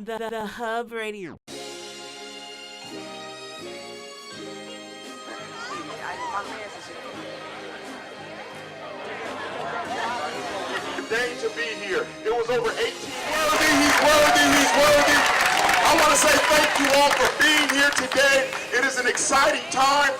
The Hub Radio. Day to be here. It was over 18. He's worthy. I want to say thank you all for being here today. It is an exciting time.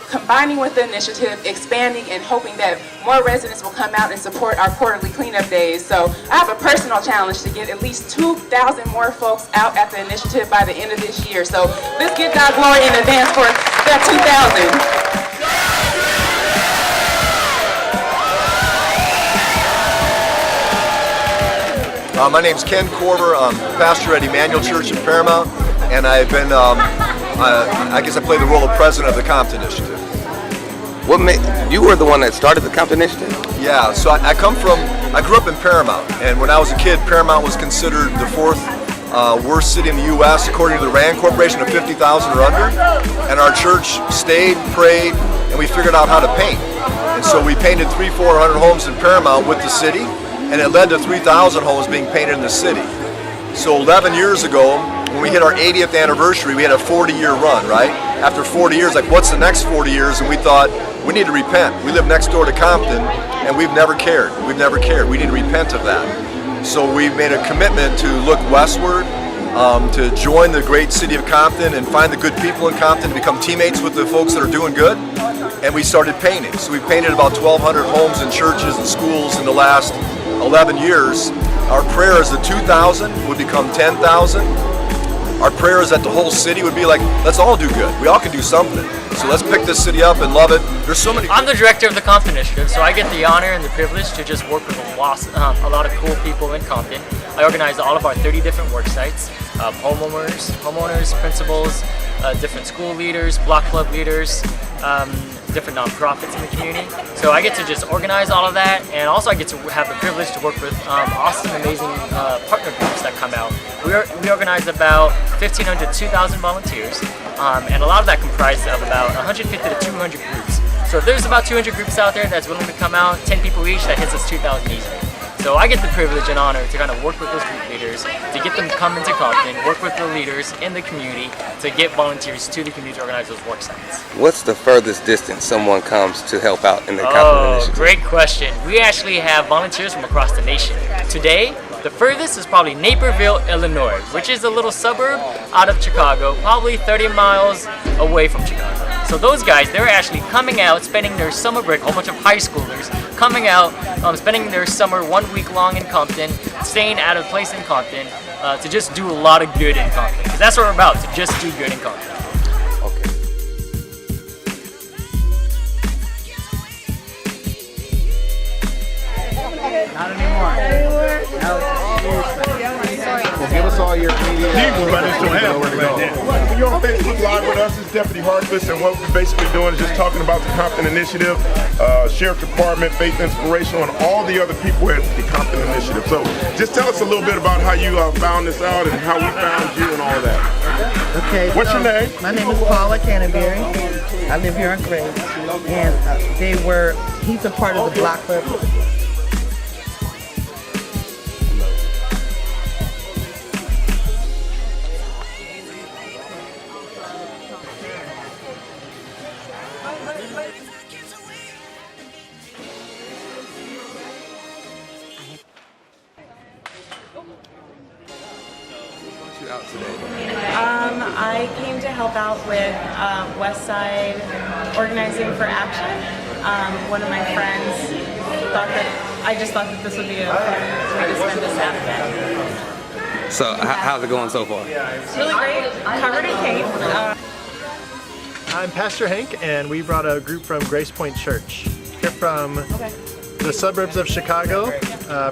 Combining with the initiative, expanding and hoping that more residents will come out and support our quarterly cleanup days. So I have a personal challenge to get at least 2,000 more folks out at the initiative by the end of this year. So let's give God glory in advance for that 2,000. My name's Ken Korver. I'm pastor at Emmanuel Church in Paramount, and I've been, I guess I play the role of president of the Compton Initiative. You were the one that started the Compton Initiative? Yeah, so I grew up in Paramount, and when I was a kid, Paramount was considered the fourth worst city in the U.S. according to the RAND Corporation of 50,000 or under, and our church stayed, prayed, and we figured out how to paint. And so we painted 300-400 homes in Paramount with the city, and it led to 3,000 homes being painted in the city. So 11 years ago, when we hit our 80th anniversary, we had a 40-year run, right? After 40 years, like, what's the next 40 years? And we thought, we need to repent. We live next door to Compton, and we've never cared. We need to repent of that. So we made a commitment to look westward, to join the great city of Compton and find the good people in Compton, become teammates with the folks that are doing good. And we started painting. So we painted about 1,200 homes and churches and schools in the last 11 years. Our prayer is that 2,000 would become 10,000. Our prayer is that the whole city would be like, let's all do good. We all can do something. So let's pick this city up and love it. There's so many. I'm the director of the Compton Initiative, so I get the honor and the privilege to just work with a lot of cool people in Compton. I organize all of our 30 different work sites, homeowners, principals, different school leaders, block club leaders, different nonprofits in the community. So I get to just organize all of that, and also I get to have the privilege to work with awesome, amazing partner groups that come out. We organize about 1,500 to 2,000 volunteers, and a lot of that comprises of about 150 to 200 groups. So if there's about 200 groups out there that's willing to come out, 10 people each, that hits us 2,000 easily. So I get the privilege and honor to kind of work with those group leaders, to get them to come into Compton, work with the leaders in the community, to get volunteers to the community to organize those work sites. What's the furthest distance someone comes to help out in the Compton Initiative? Great question. We actually have volunteers from across the nation. Today, the furthest is probably Naperville, Illinois, which is a little suburb out of Chicago, probably 30 miles away from Chicago. So those guys, they're actually coming out, spending their summer break, a whole bunch of high schoolers, coming out, spending their summer 1 week long in Compton, staying at a place in Compton, to just do a lot of good in Compton. Because that's what we're about, to just do good in Compton. Okay. Not anymore. Well, give us all your media. You're on Facebook Live with us. It's Deputy Harkless, and what we're basically doing is just talking about the Compton Initiative, Sheriff Department, Faith Inspirational, and all the other people at the Compton Initiative. So just tell us a little bit about how you found this out and how we found you and all of that. Okay. What's your name? My name is Paula Canterbury. I live here on Grace. And he's a part of the Block Club. Out today? I came to help out with West Side Organizing for Action. One of my friends I just thought that this would be a fun way to spend this Saturday. So how's it going so far? It's really great. Covered in paint. I'm Pastor Hank, and we brought a group from Grace Point Church. Here from the suburbs of Chicago.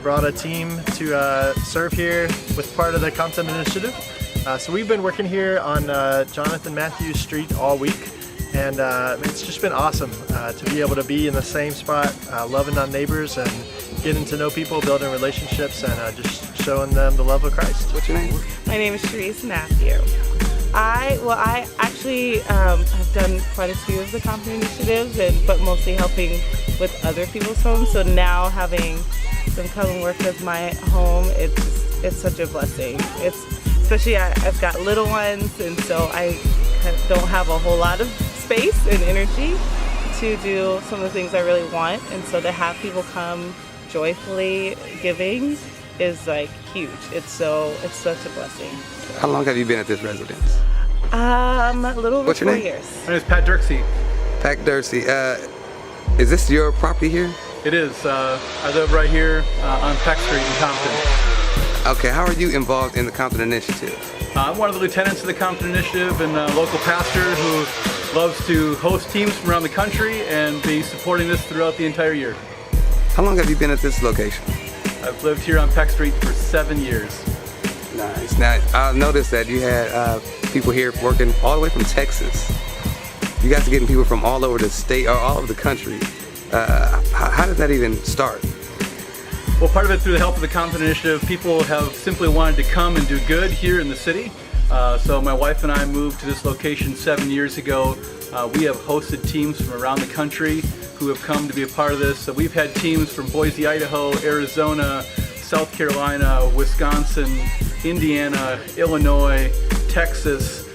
Brought a team to serve here with part of the Compton Initiative. So we've been working here on Jonathan Matthews Street all week, and it's just been awesome to be able to be in the same spot, loving on neighbors and getting to know people, building relationships, and just showing them the love of Christ. What's your name? My name is Sharice Matthew. I actually have done quite a few of the Compton initiatives, but mostly helping with other people's homes. So now having them come and work with my home, it's such a blessing. It's especially I've got little ones, and so I don't have a whole lot of space and energy to do some of the things I really want, and so to have people come joyfully giving is like huge. It's such a blessing. How long have you been at this residence? A little over What's your 4 name? years. My name is Pat Dirksey. Pat Dursey. Is this your property here? It is. I live right here on Peck Street in Compton. Okay, how are you involved in the Compton Initiative? I'm one of the lieutenants of the Compton Initiative and a local pastor who loves to host teams from around the country and be supporting this throughout the entire year. How long have you been at this location? I've lived here on Peck Street for 7 years. Nice. Now, I noticed that you had people here working all the way from Texas. You guys are getting people from all over the state or all over the country. How did that even start? Well, part of it through the help of the Compton Initiative, people have simply wanted to come and do good here in the city. So my wife and I moved to this location 7 years ago. We have hosted teams from around the country who have come to be a part of this. So we've had teams from Boise, Idaho, Arizona, South Carolina, Wisconsin, Indiana, Illinois, Texas.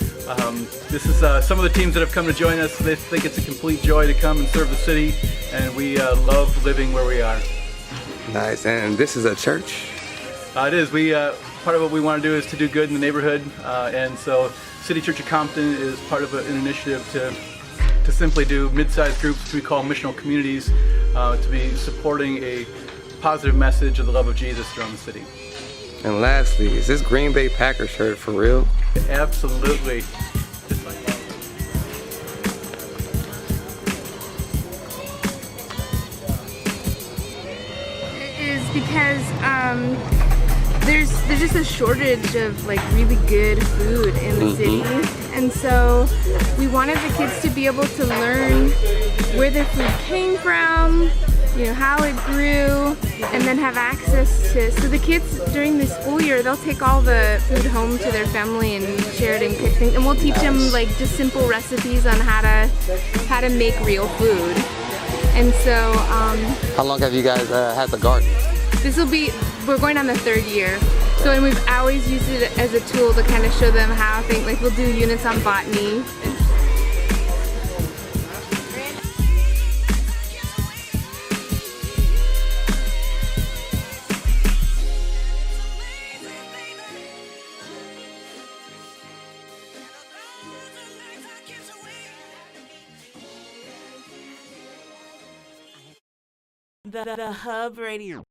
This is some of the teams that have come to join us. They think it's a complete joy to come and serve the city, and we love living where we are. Nice. And this is a church? It is. Part of what we want to do is to do good in the neighborhood, and so City Church of Compton is part of an initiative to simply do mid-sized groups we call missional communities to be supporting a positive message of the love of Jesus throughout the city. And lastly, is this Green Bay Packers shirt for real? Absolutely. Is because there's just a shortage of like really good food in the city, and so we wanted the kids to be able to learn where their food came from, you know, how it grew, and then have access to, so the kids during the school year, they'll take all the food home to their family and share it and cook things, and we'll teach them like just simple recipes on how to make real food. And so How long have you guys had the garden? we're going on the 3rd year. So, and we've always used it as a tool to kind of show them how things, like we'll do units on botany. The Hub Radio.